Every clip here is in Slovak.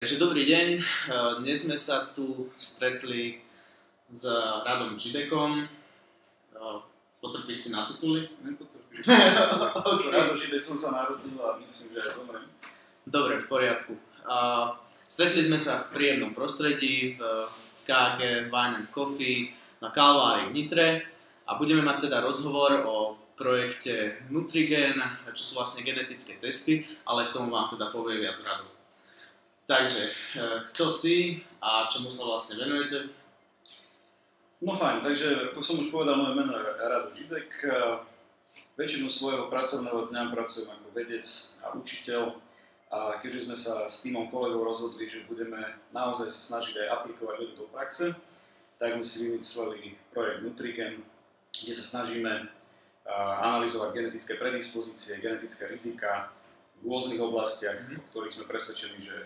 Takže dobrý deň, dnes sme sa tu stretli s Radom Židekom. Potrpíš si na tituly? Nepotrpíš si na tituly. Rado Židek som sa narodil a myslím, že aj dobre. Dobre, v poriadku. Stretli sme sa v príjemnom prostredí, v KG Wine & Coffee na Kalvári v Nitre a budeme mať teda rozhovor o projekte Nutrigen, čo sú vlastne genetické testy, ale k tomu vám teda povie viac Rado. Takže, kto si a čomu sa vlastne venujete? No fajn, takže ako som už povedal, moje meno je Rado Židek. Väčšinu svojho pracovného dňa pracujem ako vedec a učiteľ. A keďže sme sa s týmom kolegov rozhodli, že budeme naozaj sa snažiť aj aplikovať vedu do praxe, tak sme si vymysleli projekt Nutrigen, kde sa snažíme analyzovať genetické predispozície, genetické rizika v rôznych oblastiach, o ktorých sme presvedčení, že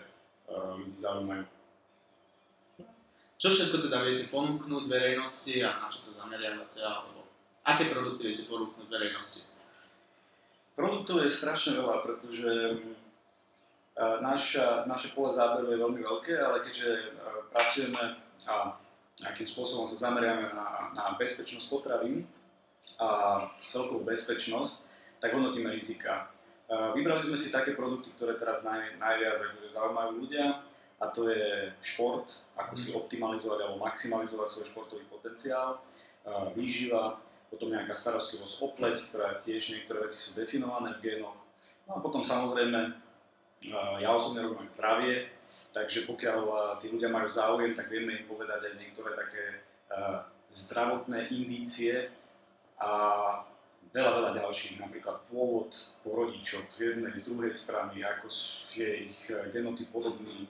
ľudí zaujímajú. Čo všetko teda viete ponúknuť verejnosti a na čo sa zameriavate, alebo aké produkty viete ponúknuť verejnosti? Produktov je strašne veľa, pretože naše pole záberu je veľmi veľké, ale keďže pracujeme a nejakým spôsobom sa zameriame na bezpečnosť potravín a celkovú bezpečnosť, tak hodnotíme rizika. Vybrali sme si také produkty, ktoré teraz najviac zaujímajú ľudia, a to je šport, ako si optimalizovať alebo maximalizovať svoj športový potenciál, výživa, potom nejaká starostlivosť o pleť, ktorá tiež niektoré veci sú definované v génoch. No a potom samozrejme, ja osobne robím zdravie, takže pokiaľ tí ľudia majú záujem, tak vieme im povedať aj niektoré také zdravotné indície a veľa ďalších, napríklad pôvod po rodičoch z jednej, z druhej strany, ako je ich genotyp podobný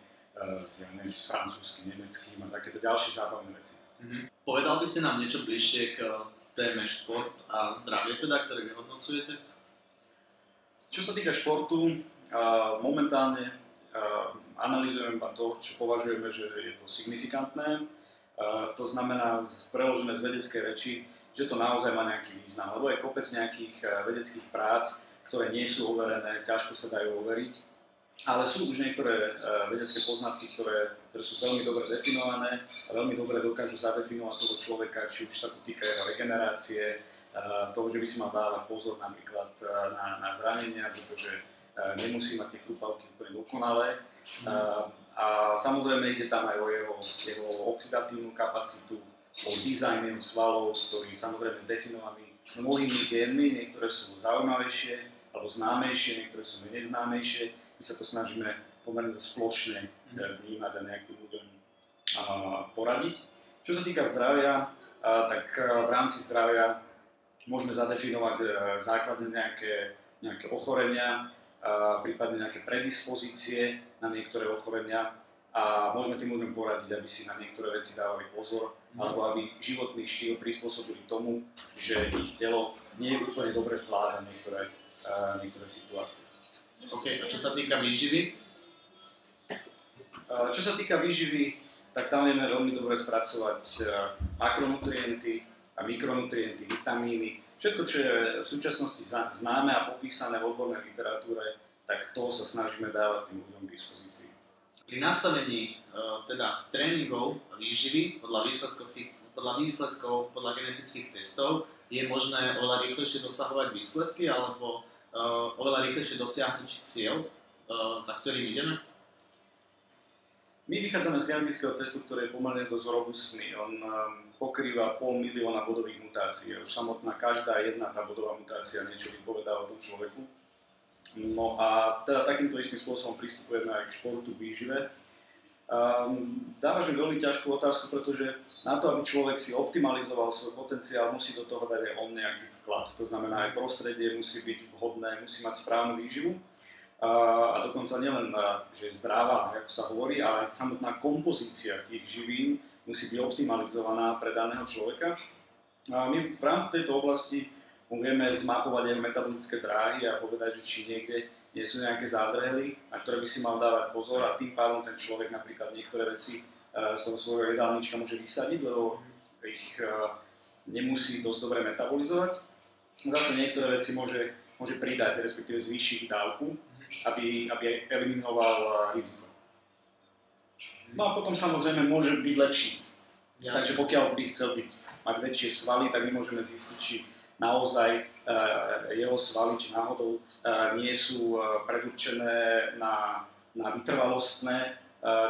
s francúzskym, nemeckým a takéto ďalšie zábavné veci. Povedal by si nám niečo bližšie k téme šport a zdravie, teda, ktoré vyhodnocujete? Čo sa týka športu, momentálne analyzujeme to, čo považujeme, že je to signifikantné. To znamená, preložené z vedeckej reči, že to naozaj má nejaký význam, lebo je kopec nejakých vedeckých prác, ktoré nie sú overené, ťažko sa dajú overiť, ale sú už niektoré vedecké poznatky, ktoré sú veľmi dobre definované a veľmi dobre dokážu zadefinovať toho človeka, či už sa to týka jeho regenerácie, toho, že by si mal dávať pozor napríklad na zranenia, pretože nemusí mať tie chrupavky úplne dokonalé. A samozrejme ide tam aj o jeho oxidatívnu kapacitu, o dizajn jeho svalov, ktorý je samozrejme definovaný mnohými génmi, niektoré sú zaujímavejšie alebo známejšie, niektoré sú menej známejšie. My sa to snažíme pomerne splošne vnímať a nejak tým ľuďom poradiť. Čo sa týka zdravia, tak v rámci zdravia môžeme zadefinovať základne nejaké ochorenia, prípadne nejaké predispozície na niektoré ochorenia a môžeme tým ľuďom poradiť, aby si na niektoré veci dávali pozor alebo aby životný štýl prispôsobili tomu, že ich telo nie je úplne dobre zvláda niektoré situácie. OK, a čo sa týka výživy? Čo sa týka výživy, tak tam vieme veľmi dobre spracovať makronutrienty a mikronutrienty, vitamíny. Všetko, čo je v súčasnosti známe a popísané v odbornej literatúre, tak to sa snažíme dávať tým ľuďom k dispozícii. Pri nastavení teda tréningov výživy podľa výsledkov, podľa genetických testov je možné oveľa rýchlejšie dosahovať výsledky alebo oveľa rýchlejšie dosiahnuť cieľ, za ktorým ideme? My vychádzame z genetického testu, ktorý je pomerne dosť robustný. On pokrýva 500 000 bodových mutácií. Už samotná každá jedna tá bodová mutácia niečo vypovedá o tom človeku. No a teda takýmto istým spôsobom pristupujeme aj k športu, výžive. Dávaš mi veľmi ťažkú otázku, pretože na to, aby človek si optimalizoval svoj potenciál, musí do toho dať aj on nejaký vklad. To znamená, aj prostredie musí byť vhodné, musí mať správnu výživu. A dokonca nielen, že je zdravá, ako sa hovorí, ale aj samotná kompozícia tých živín musí byť optimalizovaná pre daného človeka. A my v rámci tejto oblasti vieme zmapovať aj metabolické dráhy a povedať, že či niekde nie sú nejaké zádrhely, na ktoré by si mal dávať pozor a tým pádom ten človek napríklad niektoré veci z toho svojho jedálnička môže vysadiť, lebo ich nemusí dosť dobre metabolizovať. Zase niektoré veci môže pridať, respektíve zvýšiť dávku, aby eliminoval riziko. No a potom samozrejme môže byť lepší. Jasne. Takže pokiaľ by chcel mať väčšie svaly, tak my môžeme zistiť, či naozaj jeho svaly, či náhodou nie sú predurčené na vytrvalostné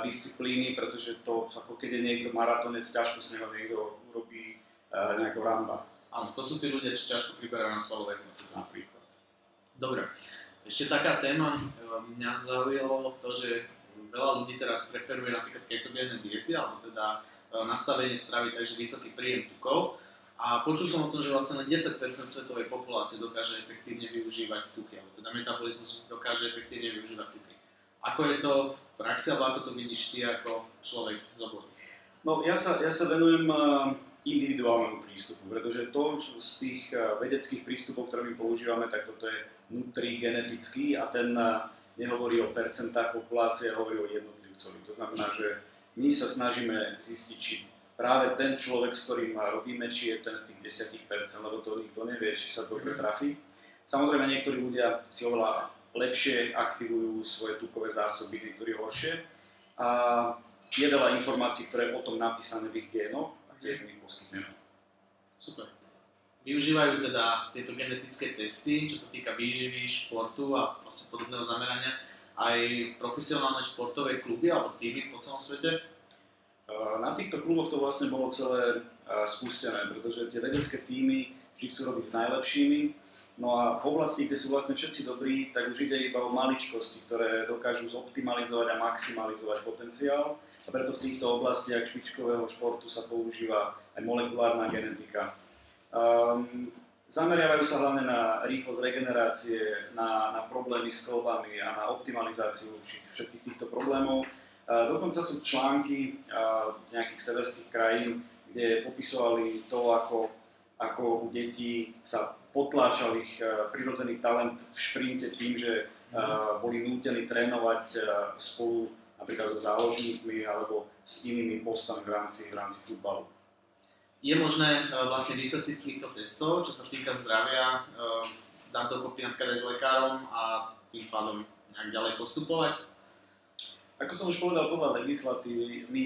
disciplíny, pretože to, ako keď je niekto maratónec, ťažko z neho niekto urobí nejakého Ramba. Áno, to sú tí ľudia, čo ťažko priberajú na svalové hmoty. Napríklad. Dobre, ešte taká téma, mňa zaujalo to, že veľa ľudí teraz preferuje napríklad ketogénne diety, alebo teda nastavenie stravy, takže vysoký príjem tukov. A počul som o tom, že vlastne len 10% svetovej populácie dokáže efektívne využívať tuky, alebo teda metabolizmus dokáže efektívne využívať tuky. Ako je to v praxi, alebo ako to vidíš ty ako človek z oboru? No ja sa venujem individuálnemu prístupu, pretože to z tých vedeckých prístupov, ktoré my používame, tak toto je nutrigenetický a ten nehovorí o percentách populácie, hovorí o jednotlivcovi. To znamená, že my sa snažíme zistiť, či práve ten človek, s ktorým robíme, či je ten z tých 10%, lebo to nikto nevie, či sa dobre trafí. Samozrejme, niektorí ľudia si oveľa lepšie aktivujú svoje tukové zásoby, niektorí horšie. A je veľa informácií, ktoré je o tom napísané v ich génoch a tie my poskytneme. Super. Využívajú teda tieto genetické testy, čo sa týka výživy, športu a vlastne podobného zamerania, aj profesionálne športové kluby alebo týmy po celom svete? Na týchto kluboch to vlastne bolo celé spustené, pretože tie vedecké týmy vždy chcú robiť s najlepšími. No a v oblasti, kde sú vlastne všetci dobrí, tak už ide iba o maličkosti, ktoré dokážu zoptimalizovať a maximalizovať potenciál. A preto v týchto oblastiach špičkového športu sa používa aj molekulárna genetika. Zameriavajú sa hlavne na rýchlosť regenerácie, na problémy s klbami a na optimalizáciu všetkých týchto problémov. Dokonca sú články nejakých severských krajín, kde popisovali to, ako u detí sa potláčal ich prirodzený talent v šprinte tým, že boli nútení trénovať spolu napríklad so záložníkmi alebo s inými postami v rámci futbalu. Je možné vlastne vysvetliť týchto testov, čo sa týka zdravia, dať dokopy napríklad aj s lekárom a tým pádom nejak ďalej postupovať? Ako som už povedal, podľa legislatívy my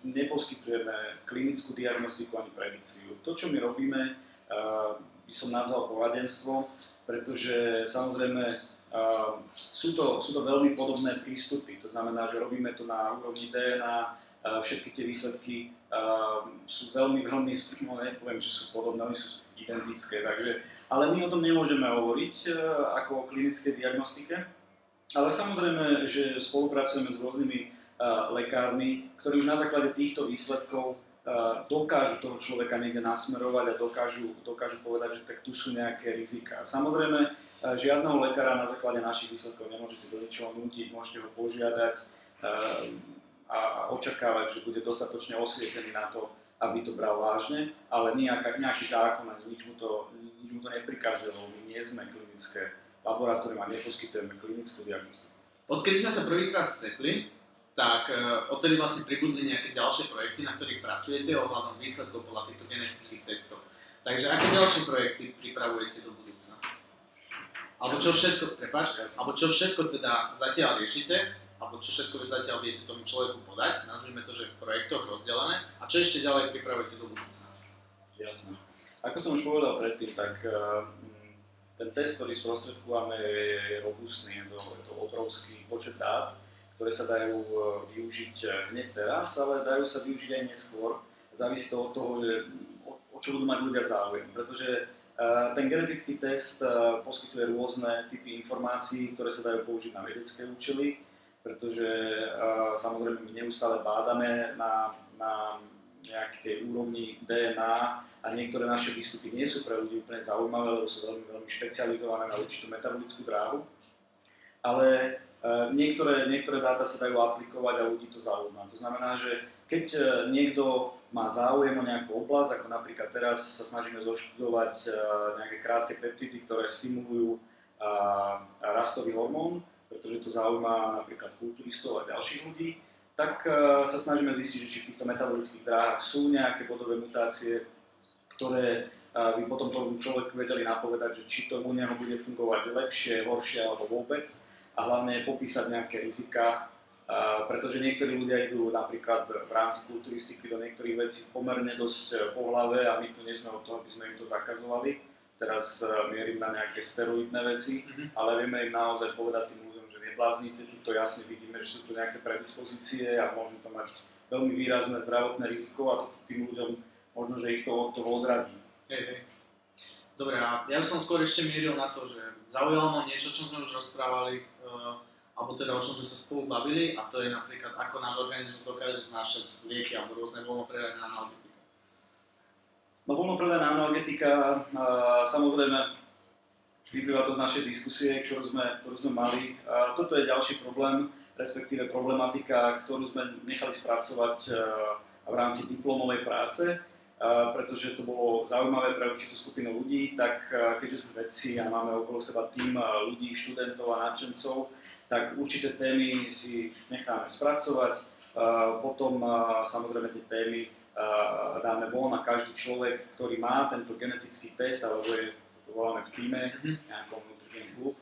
neposkytujeme klinickú diagnostiku ani predikciu. To, čo my robíme, by som nazval poradenstvo, pretože samozrejme sú to veľmi podobné prístupy. To znamená, že robíme to na úrovni DNA, všetky tie výsledky sú veľmi, nepoviem, že sú podobné, oni sú identické. Ale my o tom nemôžeme hovoriť ako o klinickej diagnostike. Ale samozrejme, že spolupracujeme s rôznymi lekármi, ktorí už na základe týchto výsledkov dokážu toho človeka niekde nasmerovať a dokážu povedať, že tak tu sú nejaké riziká. Samozrejme, žiadneho lekára na základe našich výsledkov nemôžete do ničoho nútiť, môžete ho požiadať a očakávať, že bude dostatočne osvietený na to, aby to bral vážne, ale nejaký zákon ani nič mu to neprikazuje, lebo my nie sme klinické laboratórium a neposkytujeme klinickú diagnostiku. Odkedy sme sa prvýkrát stretli, tak odtedy vlastne pribudli nejaké ďalšie projekty, na ktorých pracujete ohľadom výsledkov podľa týchto genetických testov. Takže aké ďalšie projekty pripravujete do budúcna? Alebo čo všetko teda zatiaľ riešite, alebo čo všetko zatiaľ viete tomu človeku podať, nazvime to, že v projektoch rozdelené, a čo ešte ďalej pripravujete do budúcna? Jasné. Ako som už povedal predtým, tak ten test, ktorý sprostredkúvame, je robustný, je to obrovský počet dát, ktoré sa dajú využiť hneď teraz, ale dajú sa využiť aj neskôr. Závisí to od toho, že o čo budú mať ľudia záujem, pretože ten genetický test poskytuje rôzne typy informácií, ktoré sa dajú použiť na vedecké účely, pretože samozrejme my neustále bádame na nejakej úrovni DNA a niektoré naše výstupy nie sú pre ľudí úplne zaujímavé, lebo sú veľmi, veľmi špecializované na určitú metabolickú dráhu. Ale niektoré dáta sa dajú aplikovať a ľudí to zaujíma. To znamená, že keď niekto má záujem o nejakú oblasť, ako napríklad teraz sa snažíme zoštudovať nejaké krátke peptidy, ktoré stimulujú rastový hormón, pretože to zaujíma napríklad kulturistov a ďalších ľudí, tak sa snažíme zistiť, či v týchto metabolických dráhach sú nejaké bodové mutácie, ktoré by potom tomu človeku vedeli napovedať, že či to u neho bude fungovať lepšie, horšie alebo vôbec. A hlavne popísať nejaké rizika Pretože niektorí ľudia idú napríklad v rámci kulturistiky do niektorých vecí pomerne dosť po hlave a my tu nie sme od toho, aby sme im to zakazovali. Teraz mierim na nejaké steroidné veci, ale vieme im naozaj povedať tým ľuďom, že nebláznite, tu to jasne vidíme, že sú tu nejaké predispozície a môžu to mať veľmi výrazné zdravotné riziko a to tým ľuďom možno, že ich to od toho odradí. Hej. Dobre, a ja som skôr ešte mieril na to, že zaujalo ma niečo, čo sme už rozprávali, alebo teda o čom sme sa spolu bavili, a to je napríklad, ako náš organizmus dokáže znášať lieky alebo rôzne voľnopredajné analgetika. No voľnopredajná analgetika, samozrejme, vyplýva to z našej diskusie, ktorú sme mali. Toto je ďalší problém, respektíve problematika, ktorú sme nechali spracovať v rámci diplomovej práce, pretože to bolo zaujímavé pre určitú skupinu ľudí, tak keďže sme vedci a máme okolo seba tým ľudí, študentov a nadšencov, tak určité témy si necháme spracovať, potom samozrejme tie témy dáme von a každý človek, ktorý má tento genetický test, alebo to voláme v týme, nejakom vnútornom klub,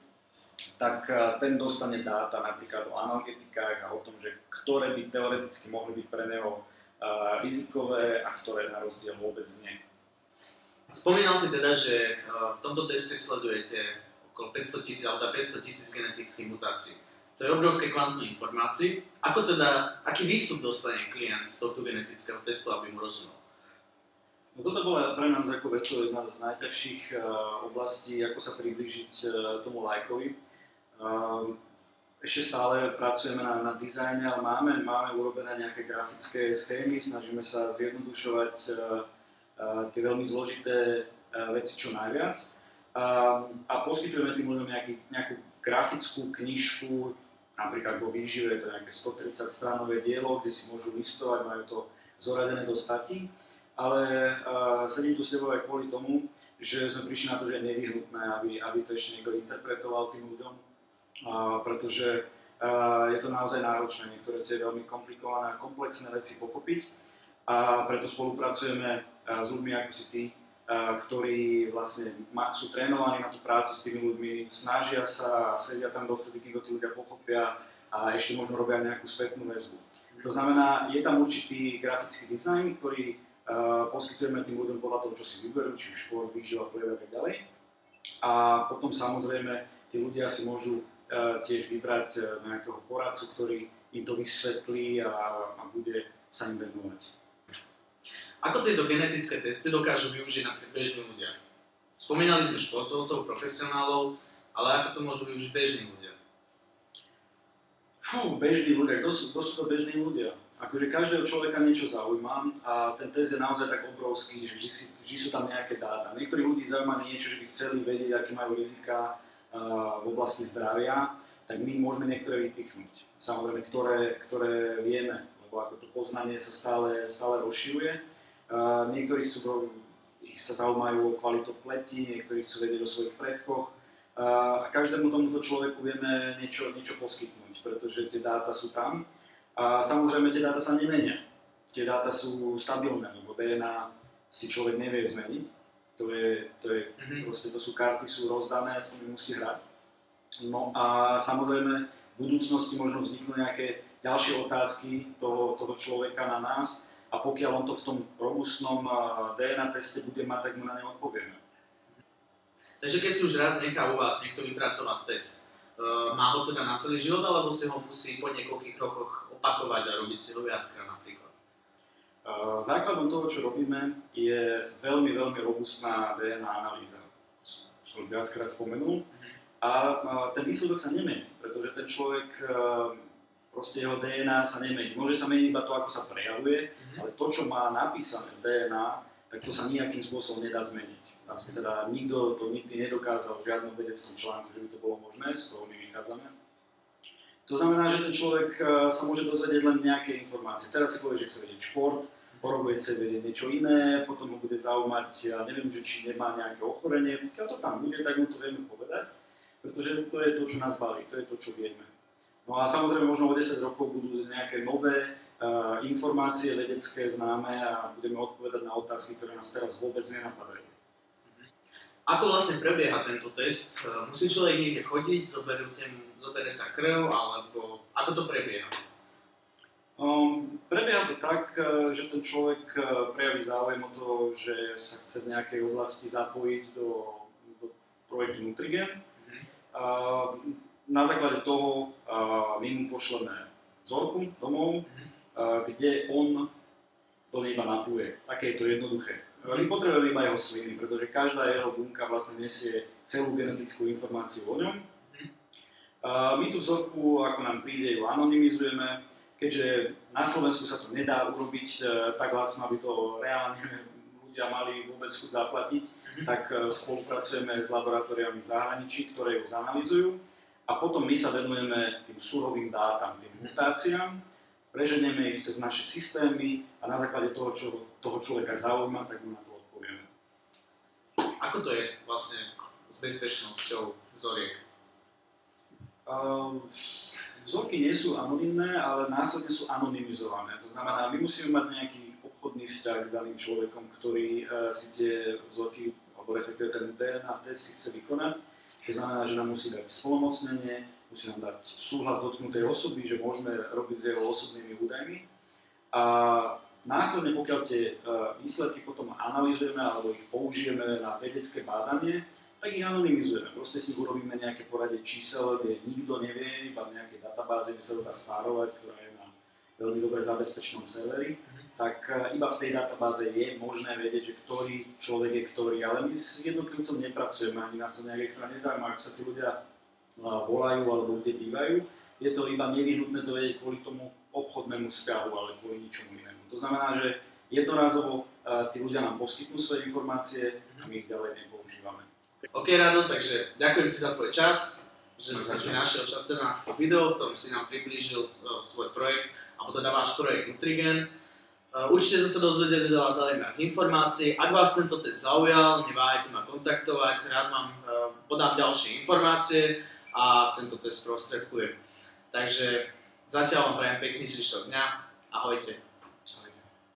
tak ten dostane dáta napríklad o analgetikách a o tom, že ktoré by teoreticky mohli byť pre neho rizikové a ktoré na rozdiel vôbec nie. Spomínal si teda, že v tomto teste sledujete okolo 500 000 alebo 500 000 genetických mutácií. To je obrovské kvantum informácií. Aký výstup dostane klient z tohto genetického testu, aby mu rozumel? No toto bola pre nás ako vedcov jedna z najťažších oblastí, ako sa priblížiť tomu lajkovi. Ešte stále pracujeme na dizajne, ale máme urobené nejaké grafické schémy, snažíme sa zjednodušovať tie veľmi zložité veci čo najviac. A poskytujeme tým ľuďom nejakú grafickú knižku, napríklad vo výžive, to je nejaké 130-stránové dielo, kde si môžu listovať, majú to zoradené do statí. Ale sedím tu s tebou aj kvôli tomu, že sme prišli na to, že je nevyhnutné, aby to ešte niekto interpretoval tým ľuďom, pretože je to naozaj náročné, niektoré je veľmi komplikované a komplexné veci pochopiť. A preto spolupracujeme s ľuďmi ako si ty, ktorí vlastne sú trénovaní na tú prácu s tými ľuďmi, snažia sa a sedia tam dovtedy, kým tí ľudia pochopia a ešte možno robia nejakú spätnú väzbu. To znamená, je tam určitý grafický dizajn, ktorý poskytujeme tým ľuďom podľa toho, čo si vyberú, či už šport, výživa, pohyb a tak ďalej. A potom samozrejme tí ľudia si môžu tiež vybrať nejakého poradcu, ktorý im to vysvetlí a bude sa im venovať. Ako tieto genetické testy dokážu využiť napríklad bežní ľudia? Spomínali sme športovcov, profesionálov, ale ako to môžu využiť bežní ľudia? Bežní ľudia, kto sú to bežní ľudia? Akože každého človeka niečo zaujíma a ten test je naozaj tak obrovský, že vždy sú tam nejaké dáta. Niektorých ľudí zaujíma niečo, že by chceli vedieť, aké majú rizika v oblasti zdravia, tak my môžeme niektoré vypichnúť. Samozrejme, ktoré vieme, lebo ako to poznanie sa stále rozširuje. Niektorí sa zaujímajú o kvalitu pleti, niektorí chcú vedieť o svojich predkoch. A každému tomuto človeku vieme niečo poskytnúť, pretože tie dáta sú tam. A samozrejme tie dáta sa nemenia. Tie dáta sú stabilné, lebo DNA si človek nevie zmeniť. Proste to sú karty, sú rozdané a s nimi musí hrať. No a samozrejme v budúcnosti možno vzniknú nejaké ďalšie otázky toho človeka na nás a pokiaľ on to v tom robustnom DNA teste bude mať, tak mu na ne odpovieme. Takže keď si už raz nechá u vás niekto vypracovať test, má ho teda na celý život, alebo si ho musí po niekoľkých rokoch opakovať a robiť si ho viackrát napríklad? Základom toho, čo robíme, je veľmi, veľmi robustná DNA analýza. Som už viackrát spomenul. A ten výsledok sa nemení, pretože ten človek, proste jeho DNA sa nemení. Môže sa meniť iba to, ako sa prejavuje, ale to, čo má napísané v DNA, tak to sa nejakým spôsobom nedá zmeniť. Vlastne teda nikto to nikdy nedokázal v žiadnom vedeckom článku, že by to bolo možné, z toho my vychádzame. To znamená, že ten človek sa môže dozvedieť len nejaké informácie. Teraz si povie, že chce vedieť šport, po roku chce vedieť niečo iné, potom ho bude zaujímať, ja neviem, že či nemá nejaké ochorenie. Pokiaľ to tam bude, tak mu to vieme povedať, pretože to je to, čo nás baví, to je to, čo vieme. No a samozrejme možno o 10 rokov budú nejaké nové informácie vedecké známe a budeme odpovedať na otázky, ktoré nás teraz vôbec nenapadajú. Ako vlastne prebieha tento test? Musí človek niekde chodiť, zobere sa krv, alebo ako to prebieha? Prebieha to tak, že ten človek prejaví záujem o to, že sa chce v nejakej oblasti zapojiť do projektu Nutrigen. Na základe toho my mu pošleme vzorku domov, kde on to iba napluje. Také je to jednoduché. My potrebujeme iba jeho sliny, pretože každá jeho bunka vlastne nesie celú genetickú informáciu o ňom. My tú vzorku, ako nám príde, ju anonymizujeme. Keďže na Slovensku sa to nedá urobiť tak lacno, aby to reálne ľudia mali vôbec chuť zaplatiť, tak spolupracujeme s laboratóriami v zahraničí, ktoré ju zanalizujú a potom my sa venujeme tým surovým dátam, tým mutáciám, preženieme ich cez naše systémy a na základe toho, čo toho človeka zaujíma, tak mu na to odpovieme. Ako to je vlastne s bezpečnosťou vzoriek? Vzorky nie sú anonymné, ale následne sú anonymizované. To znamená, my musíme mať nejaký obchodný vzťah s daným človekom, ktorý si tie vzorky, alebo respektíve ten DNA test si chce vykonať. To znamená, že nám musí dať splnomocnenie, musí nám dať súhlas dotknutej osoby, že môžeme robiť s jeho osobnými údajmi. A následne, pokiaľ tie výsledky potom analyzujeme alebo ich použijeme na vedecké bádanie, tak ich anonymizujeme. Proste si urobíme nejaké poradie čísel, kde nikto nevie, iba v nejakej databáze, kde sa dá spárovať, ktorá je na veľmi dobre zabezpečenom serveri, tak iba v tej databáze je možné vedieť, že ktorý človek je ktorý. Ale my s jednotlivcom nepracujeme, ani nás to nejak extra nezaujíma, ako sa tí ľudia volajú alebo kde bývajú. Je to iba nevyhnutné to vedieť kvôli tomu obchodnému vzťahu, ale kvôli ničomu inému. To znamená, že jednorazovo tí ľudia nám poskytnú svoje informácie a my ich ďalej nepoužívame. OK, Rado, takže ďakujem ti za tvoj čas, že si našiel čas na toto video, v ktorom si nám priblížil svoj projekt, alebo teda váš projekt Nutrigen. Určite sme sa dozvedeli veľa zaujímavých informácií. Ak vás tento test zaujal, neváhajte ma kontaktovať, rád vám podám ďalšie informácie a tento test sprostredkujem. Takže zatiaľ vám prajem pekný zvyšok dňa. Ahojte.